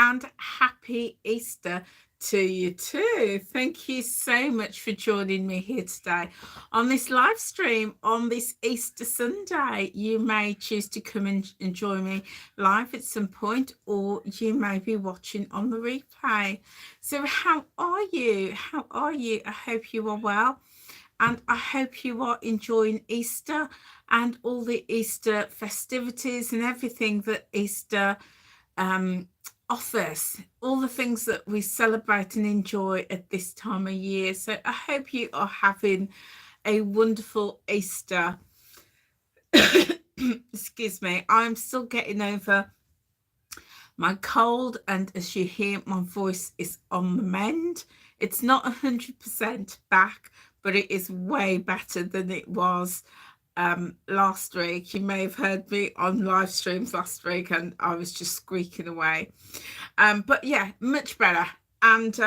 and happy Easter to you too. Thank you so much for joining me here today on this live stream on this Easter Sunday. You may choose to come and join me live at some point, or you may be watching on the replay. So how are you? How are you? I hope you are well, and I hope you are enjoying Easter and all the Easter festivities and everything that Easter offers, all the things that we celebrate and enjoy at this time of year. So I hope you are having a wonderful Easter. Excuse me, I'm still getting over my cold, and as you hear, my voice is on the mend. It's not 100% back, but it is way better than it was last week. You may have heard me on live streams last week and I was just squeaking away, but yeah, much better. And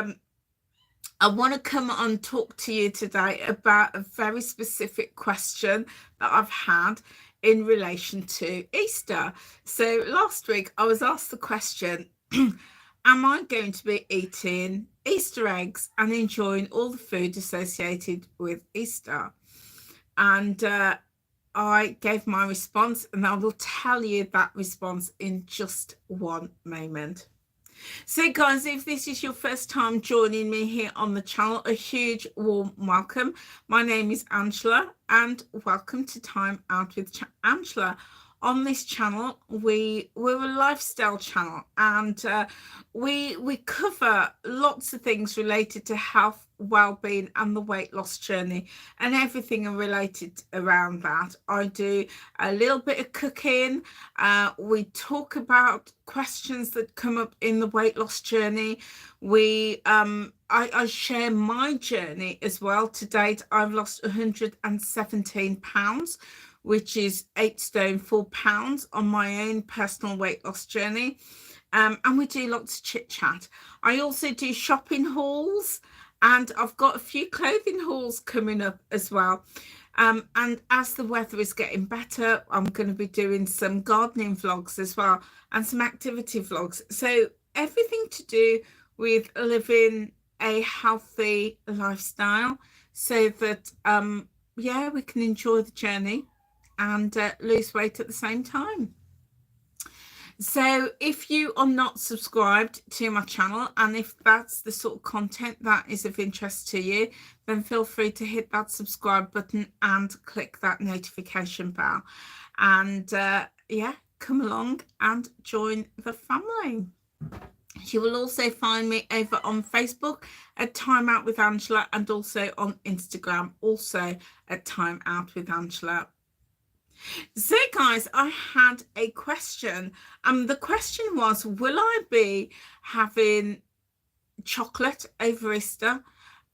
I want to come and talk to you today about a very specific question that I've had in relation to Easter. So last week I was asked the question, am I going to be eating Easter eggs and enjoying all the food associated with Easter? And I gave my response, and I will tell you that response in just one moment. So guys, if this is your first time joining me here on the channel, a huge warm welcome. My name is Angela, and welcome to Time Out with Angela. On this channel, we're a lifestyle channel, and we cover lots of things related to health, well-being, and the weight loss journey, and everything related around that. I do a little bit of cooking. We talk about questions that come up in the weight loss journey. I share my journey as well. To date, I've lost 117 pounds, which is 8 stone 4 pounds on my own personal weight loss journey. And we do lots of chit chat. I also do shopping hauls, and I've got a few clothing hauls coming up as well. And as the weather is getting better, I'm going to be doing some gardening vlogs as well, and some activity vlogs. So everything to do with living a healthy lifestyle, so that yeah, we can enjoy the journey and lose weight at the same time. So if you are not subscribed to my channel, and if that's the sort of content that is of interest to you, then feel free to hit that subscribe button and click that notification bell, and yeah, come along and join the family. You will also find me over on Facebook at Time Out with Angela, and also on Instagram, also at Time Out with Angela. So guys, I had a question, and the question was, will I be having chocolate over Easter?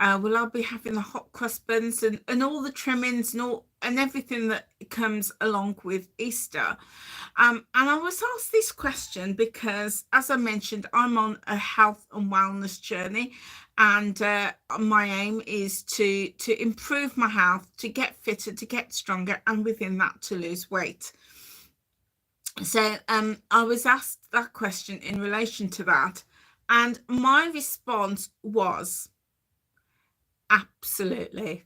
Will I be having the hot crust buns and all the trimmings and everything that comes along with Easter? And I was asked this question because, as I mentioned, I'm on a health and wellness journey, and my aim is to improve my health, to get fitter, to get stronger, and within that to lose weight. So I was asked that question in relation to that, and my response was, absolutely.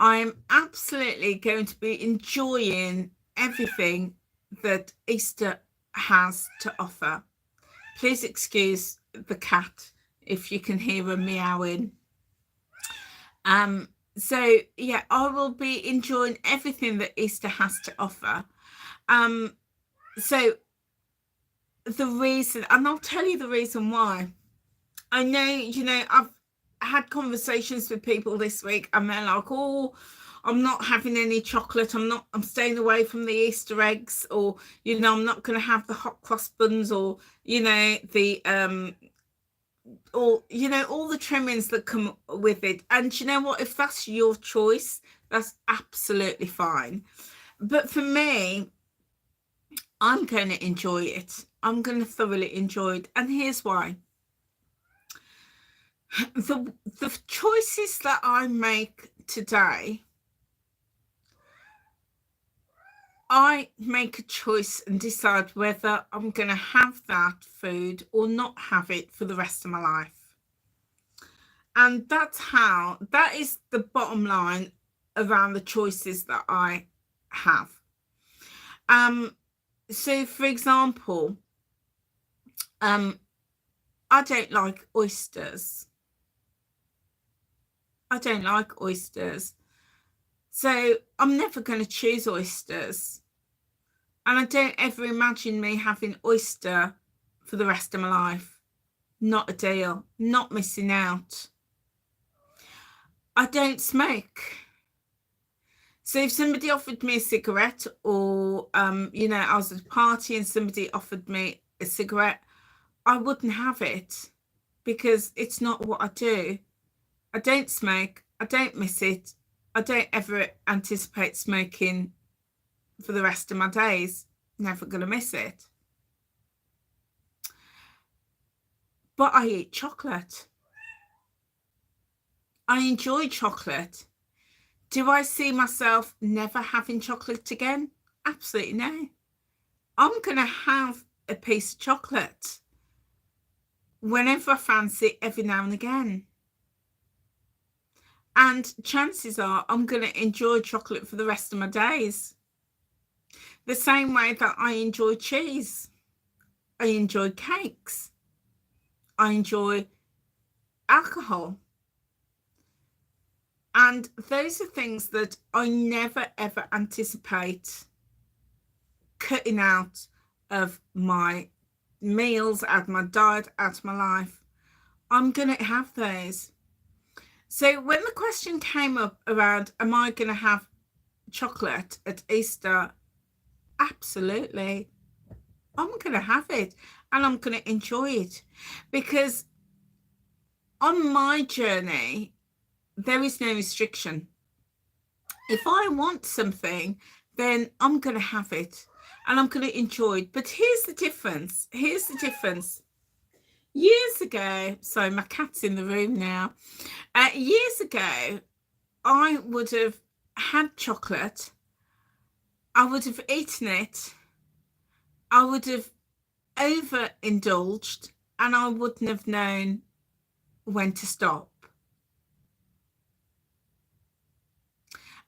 I'm absolutely going to be enjoying everything that Easter has to offer. Please excuse the cat if you can hear her meowing. So yeah, I will be enjoying everything that Easter has to offer. So the reason, and I'll tell you the reason why. I know, you know, I've had conversations with people this week, and they're like, oh, I'm not having any chocolate, I'm staying away from the Easter eggs, or, you know, I'm not going to have the hot cross buns, or, you know, the or, you know, all the trimmings that come with it. And you know what, if that's your choice, that's absolutely fine. But for me, I'm going to enjoy it. I'm going to thoroughly enjoy it, and here's why. The choices that I make today I make a choice and decide whether I'm going to have that food or not have it for the rest of my life. And that is the bottom line around the choices that I have. So for example, I don't like oysters. I don't like oysters. So I'm never going to choose oysters. And I don't ever imagine me having oyster for the rest of my life. Not a deal. Not missing out. I don't smoke. So if somebody offered me a cigarette, or, you know, I was at a party and somebody offered me a cigarette, I wouldn't have it because it's not what I do. I don't smoke. I don't miss it. I don't ever anticipate smoking for the rest of my days. Never going to miss it. But I eat chocolate. I enjoy chocolate. Do I see myself never having chocolate again? Absolutely no. I'm going to have a piece of chocolate whenever I fancy it, every now and again. And chances are I'm going to enjoy chocolate for the rest of my days. The same way that I enjoy cheese. I enjoy cakes. I enjoy alcohol. And those are things that I never, ever anticipate cutting out of my meals, out of my diet, out of my life. I'm going to have those. So when the question came up around, am I going to have chocolate at Easter? Absolutely. I'm going to have it and I'm going to enjoy it, because on my journey, there is no restriction. If I want something, then I'm going to have it and I'm going to enjoy it. But here's the difference. Here's the difference. Years ago, so my cat's in the room now. Years ago, I would have had chocolate. I would have eaten it. I would have overindulged and I wouldn't have known when to stop.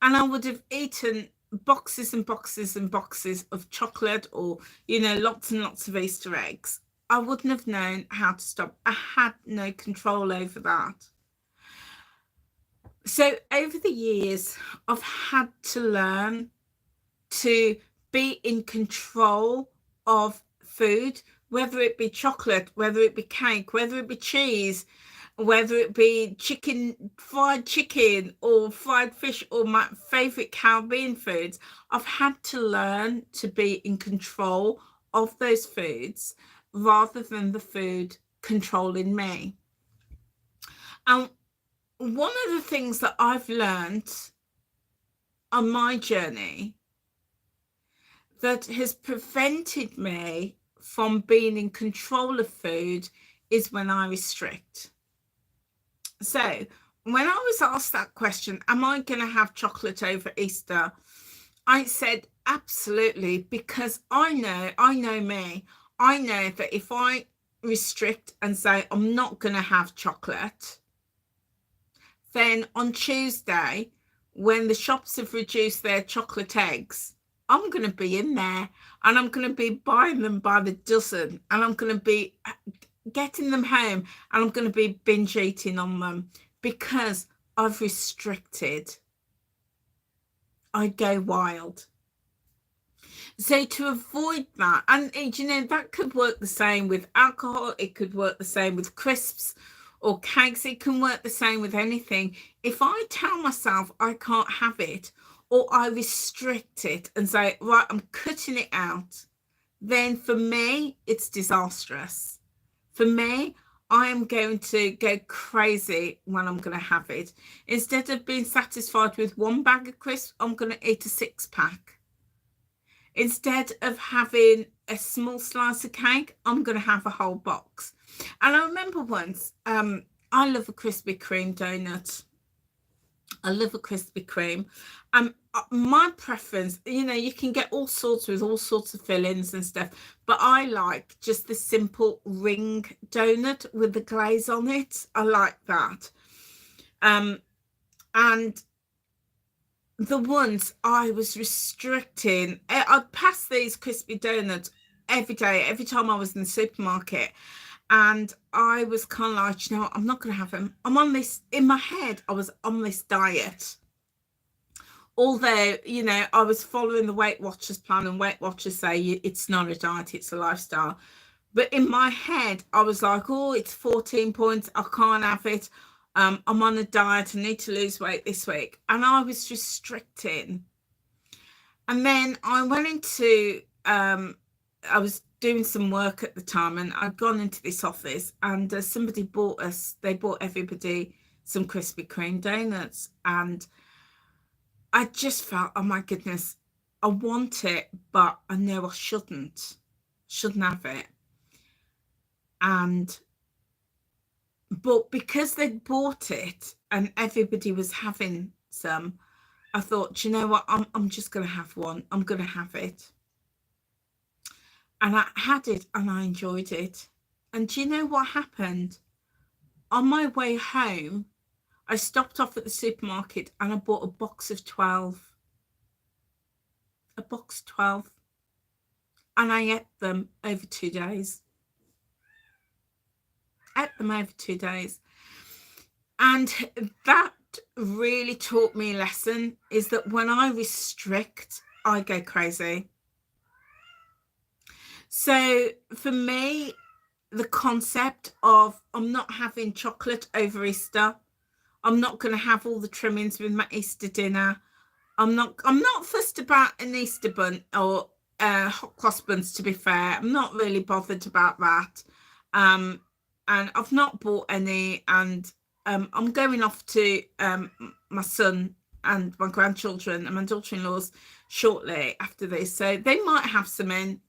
And I would have eaten boxes and boxes and boxes of chocolate, or, you know, lots and lots of Easter eggs. I wouldn't have known how to stop. I had no control over that. So over the years, I've had to learn to be in control of food, whether it be chocolate, whether it be cake, whether it be cheese, whether it be fried chicken or fried fish, or my favorite Caribbean foods. I've had to learn to be in control of those foods rather than the food controlling me. And one of the things that I've learned on my journey that has prevented me from being in control of food is when I restrict. So when I was asked that question, am I going to have chocolate over Easter? I said, absolutely, because I know me. I know that if I restrict and say I'm not going to have chocolate, then on Tuesday, when the shops have reduced their chocolate eggs, I'm going to be in there and I'm going to be buying them by the dozen, and I'm going to be getting them home and I'm going to be binge eating on them because I've restricted. I go wild. So to avoid that, and you know, that could work the same with alcohol, it could work the same with crisps or cakes, it can work the same with anything. If I tell myself I can't have it, or I restrict it and say, right, I'm cutting it out, then for me, it's disastrous. For me, I am going to go crazy when I'm going to have it. Instead of being satisfied with one bag of crisps, I'm going to eat a 6-pack. Instead of having a small slice of cake, I'm going to have a whole box. And I remember once, I love a Krispy Kreme donut. I love a Krispy Kreme. my preference, you know, you can get all sorts with all sorts of fillings and stuff, but I like just the simple ring donut with the glaze on it. I like that. And the ones I was restricting, I'd pass these crispy donuts every day, every time I was in the supermarket. And I was kind of like, you know what, I'm not going to have them. I'm on this, in my head, I was on this diet. Although, you know, I was following the Weight Watchers plan, and Weight Watchers say it's not a diet, it's a lifestyle. But in my head, I was like, oh, it's 14 points. I can't have it. I'm on a diet. I need to lose weight this week. And I was restricting. And then I went into, I was doing some work at the time, and I'd gone into this office, and somebody they bought everybody some Krispy Kreme donuts. And I just felt, oh my goodness, I want it, but I know I shouldn't have it. But because they'd bought it and everybody was having some, I thought, do you know what, I'm just going to have one. I'm going to have it. And I had it and I enjoyed it. And do you know what happened? On my way home, I stopped off at the supermarket and I bought a box of 12. A box of 12. And I ate them over 2 days. Ate them over 2 days. And that really taught me a lesson, is that when I restrict, I go crazy. So for me, the concept of I'm not having chocolate over Easter, I'm not going to have all the trimmings with my Easter dinner, I'm not fussed about an Easter bun or hot cross buns, to be fair. I'm not really bothered about that. And I've not bought any, and I'm going off to my son and my grandchildren and my daughter-in-laws shortly after this, so they might have some in,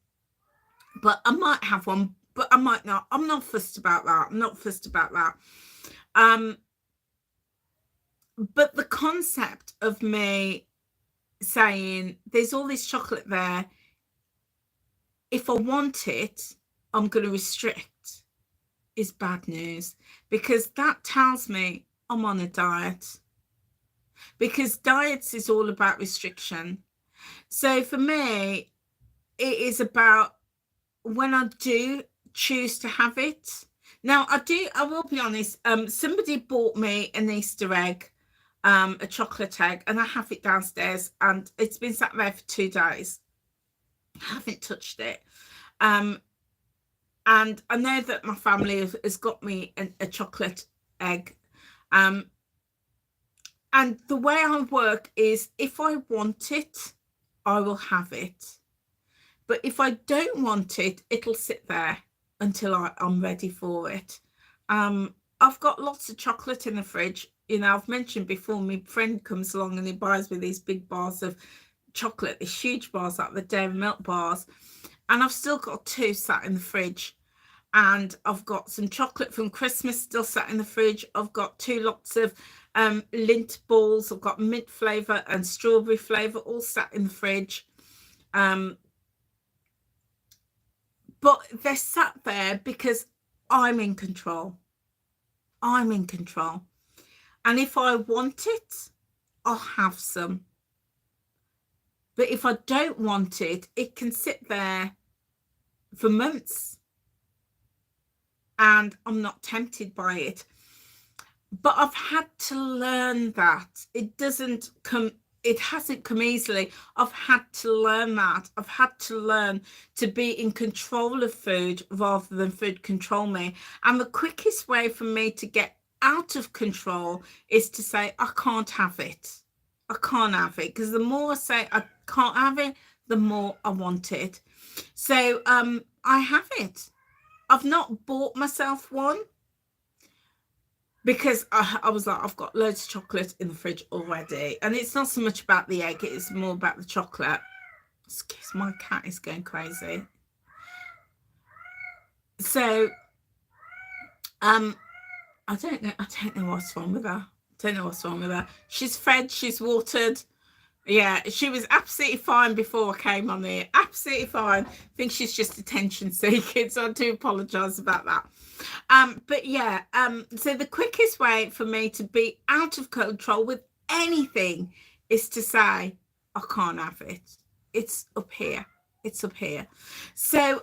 but I might have one, but I might not. I'm not fussed about that. I'm not fussed about that. But the concept of me saying there's all this chocolate there, if I want it, I'm going to restrict, is bad news, because that tells me I'm on a diet, because diets is all about restriction. So for me, it is about when I do choose to have it. Now I will be honest, somebody bought me an Easter egg, a chocolate egg, and I have it downstairs, and it's been sat there for 2 days. I haven't touched it. And I know that my family has got me a chocolate egg. And the way I work is, if I want it, I will have it. But if I don't want it, it'll sit there until I'm ready for it. I've got lots of chocolate in the fridge. You know, I've mentioned before, my friend comes along and he buys me these big bars of chocolate, these huge bars, like the Dairy Milk bars. And I've still got 2 sat in the fridge. And I've got some chocolate from Christmas still sat in the fridge. I've got 2 lots of Lindt balls. I've got mint flavour and strawberry flavour all sat in the fridge. But they're sat there because I'm in control. I'm in control. And if I want it, I'll have some. But if I don't want it, it can sit there for months and I'm not tempted by it. But I've had to learn that. It hasn't come easily. I've had to learn that. I've had to learn to be in control of food rather than food control me. And the quickest way for me to get out of control is to say, I can't have it. I can't have it. Because the more I say I can't have it, the more I want it. So I have it. I've not bought myself one, because I was like, I've got loads of chocolate in the fridge already. And it's not so much about the egg, it's more about the chocolate. Excuse, my cat is going crazy. So I don't know what's wrong with her. She's fed, she's watered, Yeah, she was absolutely fine before I came on here. Absolutely fine. I think she's just attention seeking, so I do apologise about that. But yeah, so the quickest way for me to be out of control with anything is to say, I can't have it. It's up here. It's up here. So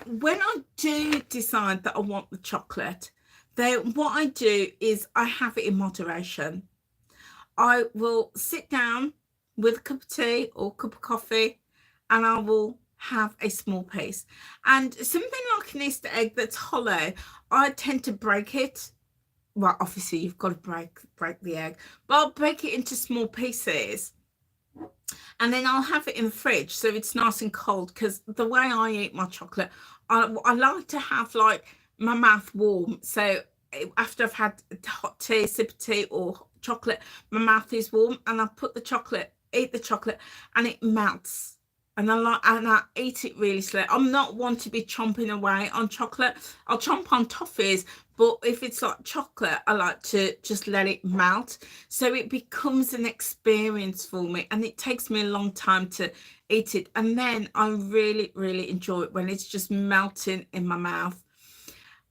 when I do decide that I want the chocolate, then what I do is I have it in moderation. I will sit down with a cup of tea or a cup of coffee, and I will have a small piece. And something like an Easter egg that's hollow, I tend to break it. Well, obviously you've got to break the egg, but I'll break it into small pieces, and then I'll have it in the fridge so it's nice and cold. Because the way I eat my chocolate, I like to have like my mouth warm. So after I've had hot tea, sip of tea or chocolate, my mouth is warm, and I put the chocolate, eat the chocolate, and it melts. And I eat it really slow. I'm not one to be chomping away on chocolate. I'll chomp on toffees, but if it's like chocolate, I like to just let it melt. So it becomes an experience for me, and it takes me a long time to eat it. And then I really, really enjoy it when it's just melting in my mouth.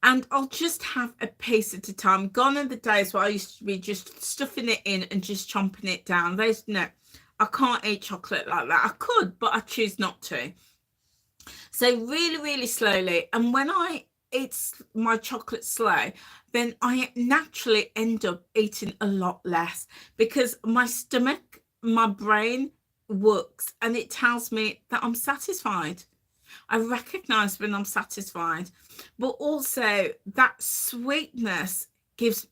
And I'll just have a piece at a time. Gone are the days where I used to be just stuffing it in and just chomping it down. No, I can't eat chocolate like that. I could, but I choose not to. So really, really slowly. And when I eat my chocolate slow, then I naturally end up eating a lot less, because my stomach, my brain works, and it tells me that I'm satisfied. I recognize when I'm satisfied, but also that sweetness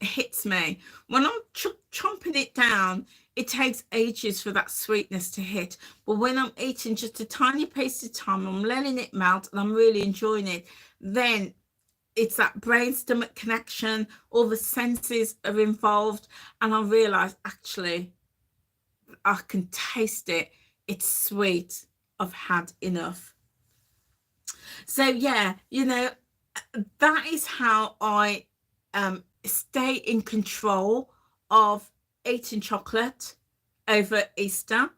hits me when I'm chomping it down. It takes ages for that sweetness to hit, but when I'm eating just a tiny piece at a time, I'm letting it melt and I'm really enjoying it, then it's that brain stomach connection, all the senses are involved, and I realize actually I can taste it, it's sweet, I've had enough. So yeah, that is how I stay in control of eating chocolate over Easter.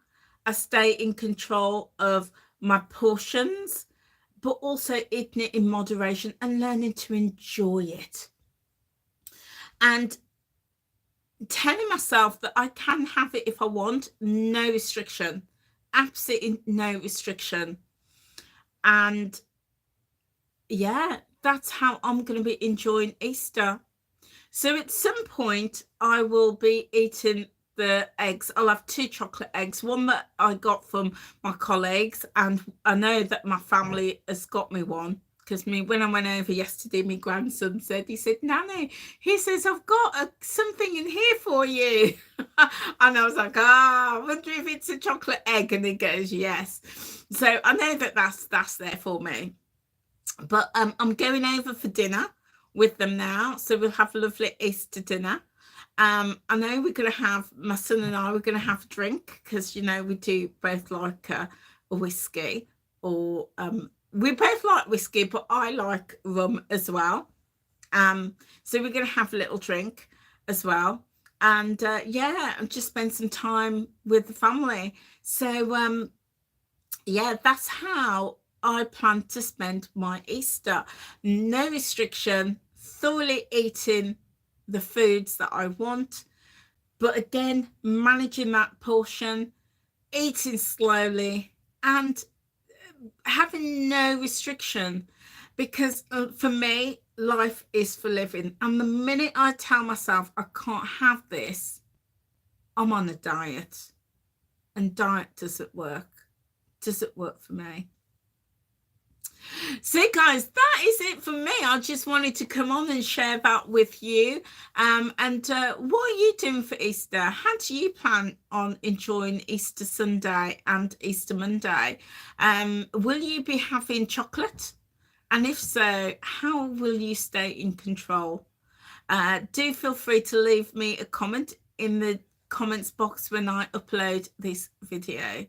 I stay in control of my portions, but also eating it in moderation and learning to enjoy it. And telling myself that I can have it if I want, no restriction, absolutely no restriction. And yeah, that's how I'm going to be enjoying Easter. So at some point, I will be eating the eggs. I'll have 2 chocolate eggs, one that I got from my colleagues, and I know that my family has got me one, because when I went over yesterday, my grandson said, Nanny, he says, I've got something in here for you. And I was like, I wonder if it's a chocolate egg. And he goes, yes. So I know that that's there for me. But I'm going over for dinner with them now, so we'll have a lovely Easter dinner. I know we're going to have, my son and I, we're going to have a drink, because we do both like a whiskey, or we both like whiskey, but I like rum as well. So we're going to have a little drink as well, and yeah, and just spend some time with the family. So yeah, that's how I plan to spend my Easter. No restriction, thoroughly eating the foods that I want, but again, managing that portion, eating slowly, and having no restriction, because for me, life is for living. And the minute I tell myself I can't have this, I'm on a diet, and diet doesn't work for me. So guys, that is it for me. I just wanted to come on and share that with you. And what are you doing for Easter? How do you plan on enjoying Easter Sunday and Easter Monday? Will you be having chocolate? And if so, how will you stay in control? Do feel free to leave me a comment in the comments box when I upload this video.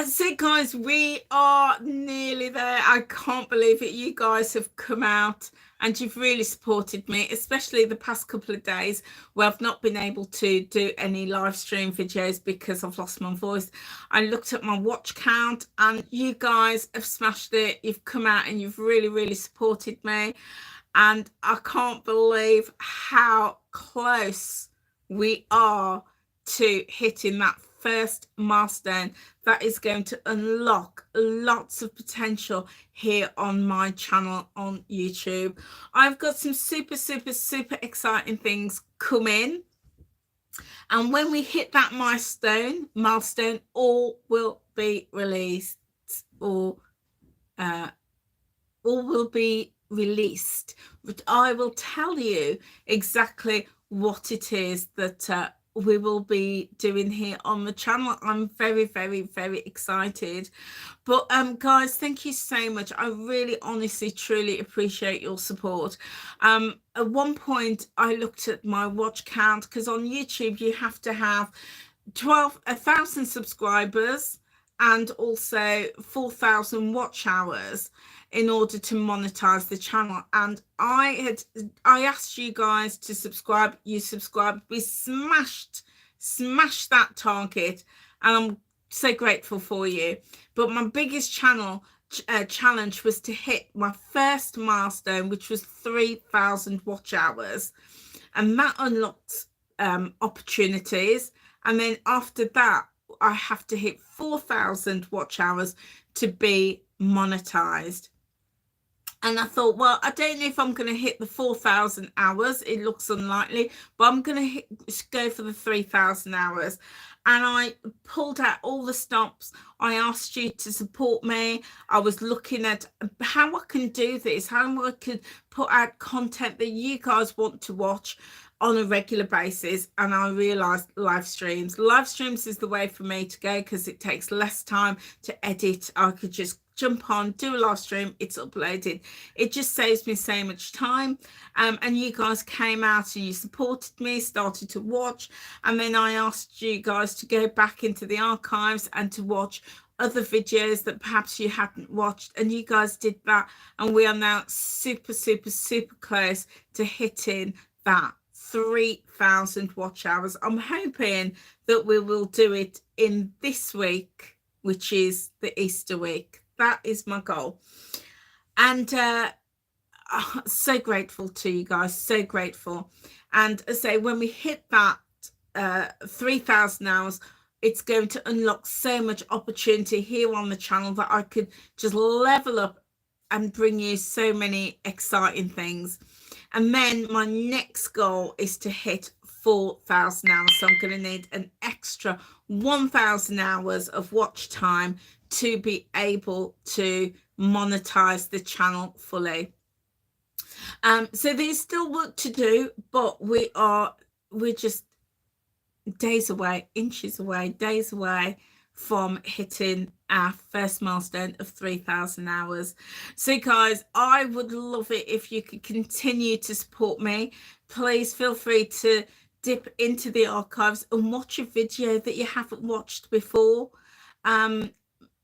So guys, we are nearly there. I can't believe it. You guys have come out and you've really supported me, especially the past couple of days where I've not been able to do any live stream videos because I've lost my voice. I looked at my watch count and you guys have smashed it. You've come out and you've really, really supported me. And I can't believe how close we are to hitting that first milestone that is going to unlock lots of potential here on my channel on YouTube. I've got some super exciting things coming, and when we hit that milestone, all will be released, or all will be released. But I will tell you exactly what it is that we will be doing here on the channel. I'm very excited. But guys, thank you so much. I really honestly truly appreciate your support. At one point I looked at my watch count, because on YouTube you have to have 1,000 subscribers and also 4,000 watch hours in order to monetize the channel. And I asked you guys to subscribe. You subscribed. We smashed that target, and I'm so grateful for you. But my biggest challenge was to hit my first milestone, which was 3,000 watch hours, and that unlocks opportunities. And then after that, I have to hit 4,000 watch hours to be monetized. And I thought, well, I don't know if I'm going to hit the 4,000 hours. It looks unlikely, but I'm going to go for the 3,000 hours. And I pulled out all the stops. I asked you to support me. I was looking at how I can do this, how I could put out content that you guys want to watch on a regular basis. And I realized live streams is the way for me to go, because it takes less time to edit. I could just jump on, do a live stream, it's uploaded. It just saves me so much time. And you guys came out and you supported me, started to watch, and then I asked you guys to go back into the archives and to watch other videos that perhaps you hadn't watched, and you guys did that. And we are now super close to hitting that 3,000 watch hours. I'm hoping that we will do it in this week, which is the Easter week. That is my goal. And so grateful to you guys, so grateful. And as I say, when we hit that 3,000 hours, it's going to unlock so much opportunity here on the channel that I could just level up and bring you so many exciting things. And then my next goal is to hit 4,000 hours. So I'm going to need an extra 1,000 hours of watch time to be able to monetize the channel fully. So there's still work to do, but we're just days away, inches away, days away from hitting our first milestone of 3,000 hours. So guys, I would love it if you could continue to support me. Please feel free to dip into the archives and watch a video that you haven't watched before.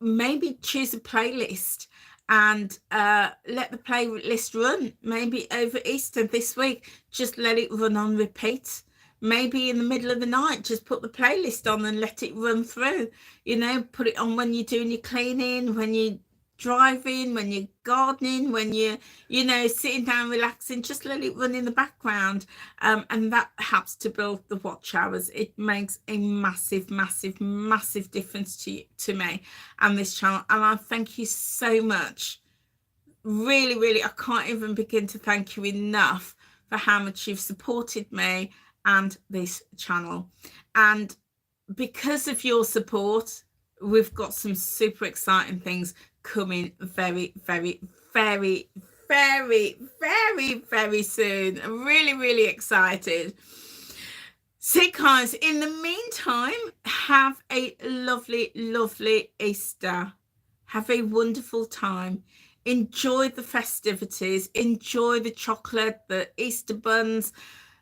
Maybe choose a playlist and let the playlist run. Maybe over Easter this week, just let it run on repeat. Maybe in the middle of the night, just put the playlist on and let it run through. You know, put it on when you're doing your cleaning, when you're driving, when you're gardening, when you're, you know, sitting down relaxing. Just let it run in the background, and that helps to build the watch hours. It makes a massive difference to me and this channel. And I thank you so much. Really, I can't even begin to thank you enough for how much you've supported me and this channel. And because of your support, we've got some super exciting things coming very soon. I'm really excited. So guys, in the meantime, have a lovely Easter. Have a wonderful time. Enjoy the festivities, enjoy the chocolate, the Easter buns,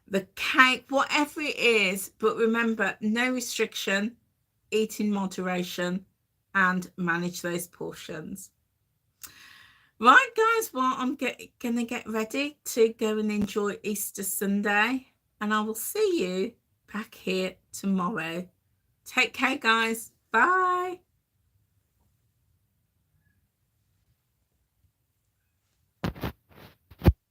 the cake, whatever it is. But remember, no restriction, eat in moderation. and manage those portions. Right, guys, well, I'm gonna get ready to go and enjoy Easter Sunday, and I will see you back here tomorrow. Take care, guys. Bye.